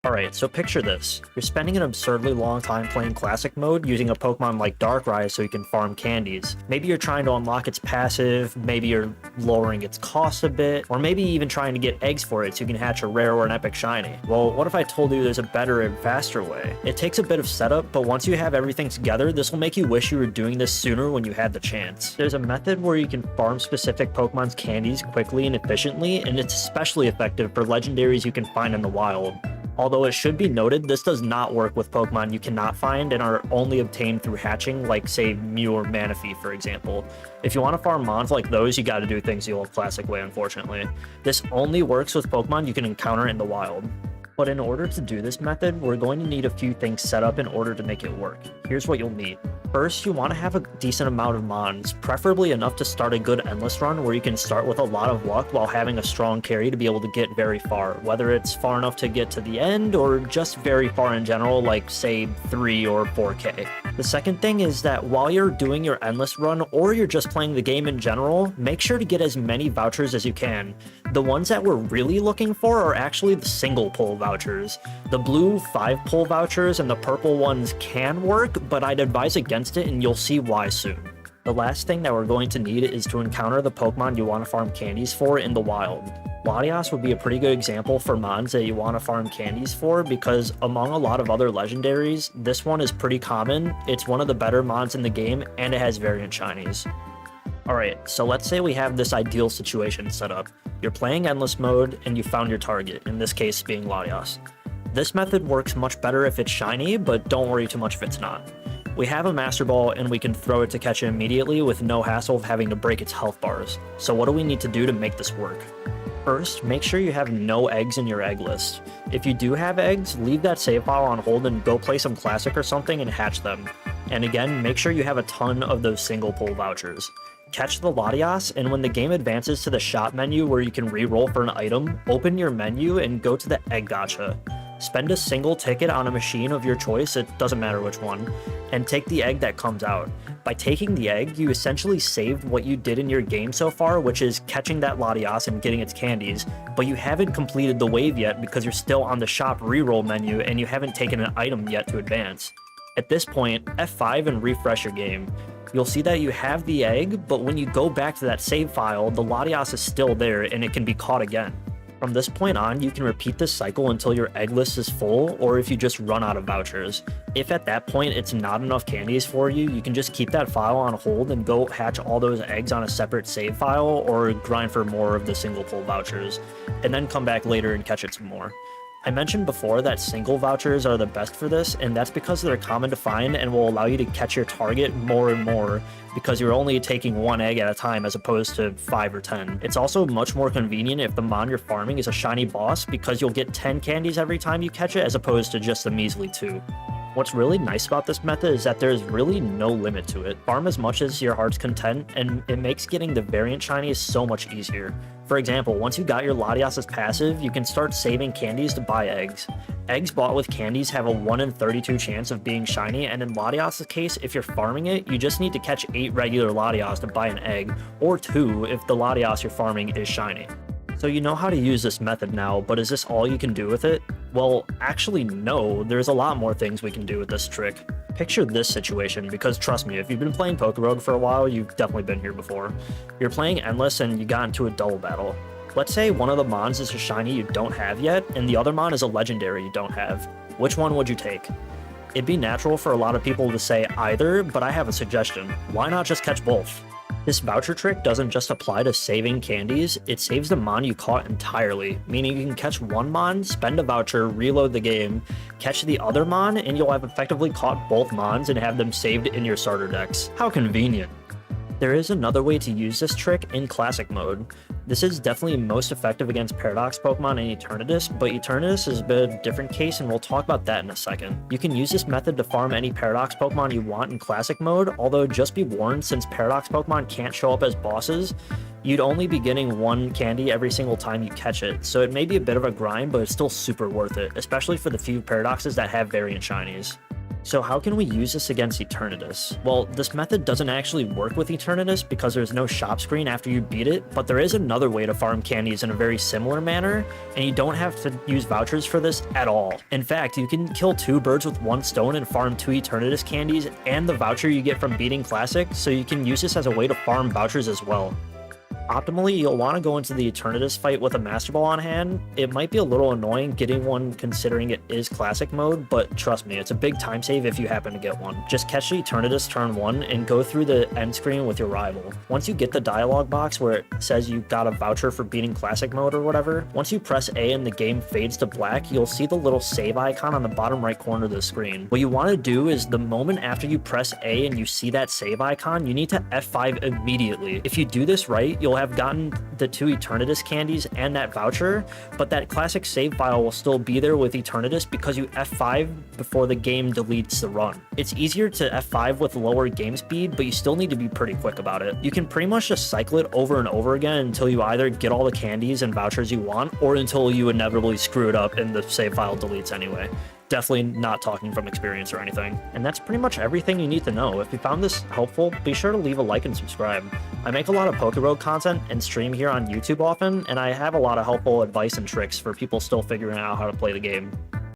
Alright, so picture this. You're spending an absurdly long time playing Classic mode using a Pokemon like Darkrai so you can farm candies. Maybe you're trying to unlock its passive, maybe you're lowering its cost a bit, or maybe even trying to get eggs for it so you can hatch a rare or an epic shiny. Well, what if I told you there's a better and faster way? It takes a bit of setup, but once you have everything together, this will make you wish you were doing this sooner when you had the chance. There's a method where you can farm specific Pokemon's candies quickly and efficiently, and it's especially effective for legendaries you can find in the wild. Although it should be noted, this does not work with Pokemon you cannot find and are only obtained through hatching, like say Mew or Manaphy for example. If you want to farm mons like those, you gotta do things the old classic way, unfortunately. This only works with Pokemon you can encounter in the wild. But in order to do this method, we're going to need a few things set up in order to make it work. Here's what you'll need. First, you want to have a decent amount of mons, preferably enough to start a good endless run where you can start with a lot of luck while having a strong carry to be able to get very far, whether it's far enough to get to the end or just very far in general, like say 3 or 4k. The second thing is that while you're doing your endless run or you're just playing the game in general, make sure to get as many vouchers as you can. The ones that we're really looking for are actually the single pull vouchers. The blue 5 pull vouchers and the purple ones can work, but I'd advise against it and you'll see why soon. The last thing that we're going to need is to encounter the Pokemon you want to farm candies for in the wild. Latias would be a pretty good example for mons that you want to farm candies for because among a lot of other legendaries, this one is pretty common, it's one of the better mons in the game, and it has variant shinies. Alright, so let's say we have this ideal situation set up. You're playing endless mode and you found your target, in this case being Latias. This method works much better if it's shiny, but don't worry too much if it's not. We have a Master Ball and we can throw it to catch it immediately with no hassle of having to break its health bars. So what do we need to do to make this work? First, make sure you have no eggs in your egg list. If you do have eggs, leave that save file on hold and go play some Classic or something and hatch them. And again, make sure you have a ton of those single pull vouchers. Catch the Latias, and when the game advances to the shop menu where you can re-roll for an item, open your menu and go to the egg gacha. Spend a single ticket on a machine of your choice, it doesn't matter which one, and take the egg that comes out. By taking the egg, you essentially saved what you did in your game so far, which is catching that Latias and getting its candies, but you haven't completed the wave yet because you're still on the shop reroll menu and you haven't taken an item yet to advance. At this point, F5 and refresh your game. You'll see that you have the egg, but when you go back to that save file, the Latias is still there and it can be caught again. From this point on, you can repeat this cycle until your egg list is full, or if you just run out of vouchers. If at that point it's not enough candies for you, you can just keep that file on hold and go hatch all those eggs on a separate save file, or grind for more of the single pull vouchers, and then come back later and catch it some more. I mentioned before that single vouchers are the best for this, and that's because they're common to find and will allow you to catch your target more and more, because you're only taking one egg at a time as opposed to 5 or 10. It's also much more convenient if the mon you're farming is a shiny boss, because you'll get 10 candies every time you catch it as opposed to just a measly 2. What's really nice about this method is that there's really no limit to it. Farm as much as your heart's content, and it makes getting the variant shinies so much easier. For example, once you got your Latias' passive, you can start saving candies to buy eggs. Eggs bought with candies have a 1 in 32 chance of being shiny, and in Latias' case, if you're farming it, you just need to catch 8 regular Latias to buy an egg, or 2 if the Latias you're farming is shiny. So you know how to use this method now, but is this all you can do with it? Well, actually no, there's a lot more things we can do with this trick. Picture this situation, because trust me, if you've been playing Pokerogue for a while, you've definitely been here before. You're playing Endless and you got into a double battle. Let's say one of the mons is a shiny you don't have yet, and the other mon is a legendary you don't have. Which one would you take? It'd be natural for a lot of people to say either, but I have a suggestion. Why not just catch both? This voucher trick doesn't just apply to saving candies, it saves the mon you caught entirely, meaning you can catch one mon, spend a voucher, reload the game, catch the other mon, and you'll have effectively caught both mons and have them saved in your starter decks. How convenient. There is another way to use this trick in Classic mode. This is definitely most effective against Paradox Pokemon and Eternatus, but Eternatus is a bit of a different case and we'll talk about that in a second. You can use this method to farm any Paradox Pokemon you want in Classic mode, although just be warned, since Paradox Pokemon can't show up as bosses, you'd only be getting 1 candy every single time you catch it, so it may be a bit of a grind, but it's still super worth it, especially for the few Paradoxes that have variant shinies. So how can we use this against Eternatus? Well, this method doesn't actually work with Eternatus because there's no shop screen after you beat it, but there is another way to farm candies in a very similar manner, and you don't have to use vouchers for this at all. In fact, you can kill 2 birds with 1 stone and farm 2 Eternatus candies and the voucher you get from beating Classic, so you can use this as a way to farm vouchers as well. Optimally, you'll want to go into the Eternatus fight with a Master Ball on hand. It might be a little annoying getting one considering it is Classic mode, but trust me, it's a big time save if you happen to get one. Just catch the Eternatus turn 1 and go through the end screen with your rival. Once you get the dialogue box where it says you got a voucher for beating Classic mode or whatever, once you press A and the game fades to black, you'll see the little save icon on the bottom right corner of the screen. What you want to do is the moment after you press A and you see that save icon, you need to F5 immediately. If you do this right, you'll have gotten the 2 Eternatus candies and that voucher, but that Classic save file will still be there with Eternatus because you F5 before the game deletes the run. It's easier to F5 with lower game speed, but you still need to be pretty quick about it. You can pretty much just cycle it over and over again until you either get all the candies and vouchers you want, or until you inevitably screw it up and the save file deletes anyway. Definitely not talking from experience or anything. And that's pretty much everything you need to know. If you found this helpful, be sure to leave a like and subscribe. I make a lot of Pokerogue content and stream here on YouTube often, and I have a lot of helpful advice and tricks for people still figuring out how to play the game.